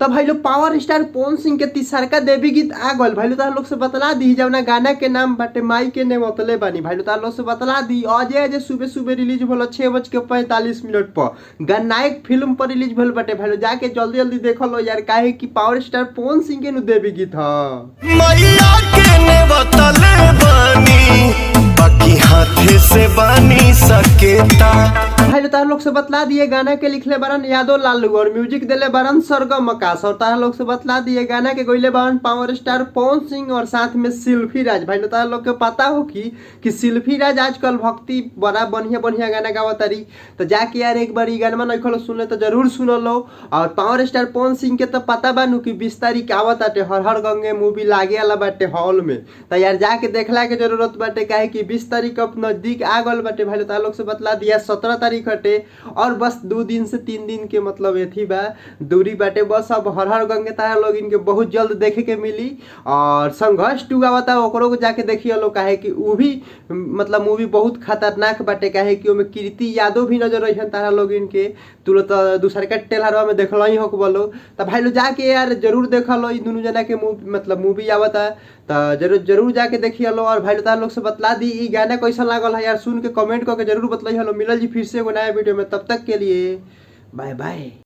तब भाई लोग पावर स्टार पवन सिंह के तीसरका देवी गीत आ गल भाई लोग तार लोग से बतला दी जवना गाना के नाम बाटे माई के ने मतले बानी भाई लोग तार लोग से बतला दी अजय सुबह सुबह रिलीज भलो 6:45 पर गन्नायक फिल्म पर रिलीज भल बाटे भाई लोग जाके जल्दी जल्दी देख लो यार काहे कि पावर स्टार पवन सिंह के नु देवी गीत ह मैया के ने बतले बानी बाकी हाथे से बानी सकेता। भाई लोग तार लोग से बतला दिए गाना के लिखले बारन यादव लालू और म्यूजिक देले बारन सरगम आकाश और तार लोग से बतला दिए गाना के गोइले बारन पावर स्टार पवन सिंह और साथ में शिल्पी राज। भाई लोग तार लोग के पता हो कि शिल्पी राज आजकल भक्ति बड़ा बढ़िया बढ़िया गाना गावतारी तो जाके यार एक बार गाना नहीं खोलो सुन ले तो जरूर सुन लो। और पावर स्टार पवन सिंह के तो पता बानू कि 20 तारीख आवत बाटे हर हर गंगे मूवी लागे वाला बाटे हॉल में तो यार जाके देखला के जरूरत बाटे काहे कि 20 तारीख अब नजदीक आ गल बाटे। भाई लोग तार लोग से बतला दिया 17 तारीख हटे और बस 2 दिन से 3 दिन के मतलब एथी बा दूरी बाटे बस अब हर हर गंगे तारा लोग इनके बहुत जल्द देखे के मिली। और संघर्ष 2 आवता ओकरो को जाके देखिए लोग काहे कि उ भी मतलब मूवी बहुत खतरनाक बाटे काहे कि ओमे कीर्ति यादव भी नजर रही तारा लोग इनके तुरंत दूसरे का टेलरवा में देखल ही हो बोलो तो भाई लोग जाके यार जरूर देख लो इ दोनों जना के मूवी आवता तो जरूर जाके देखिए लो। और भाई लोग से बतला दी इ गाना कैसा लागल है यार सुन के कमेंट करके जरूर बतलाई हलो। मिलल जी फिर से एगो नया वीडियो में तब तक के लिए बाय बाय।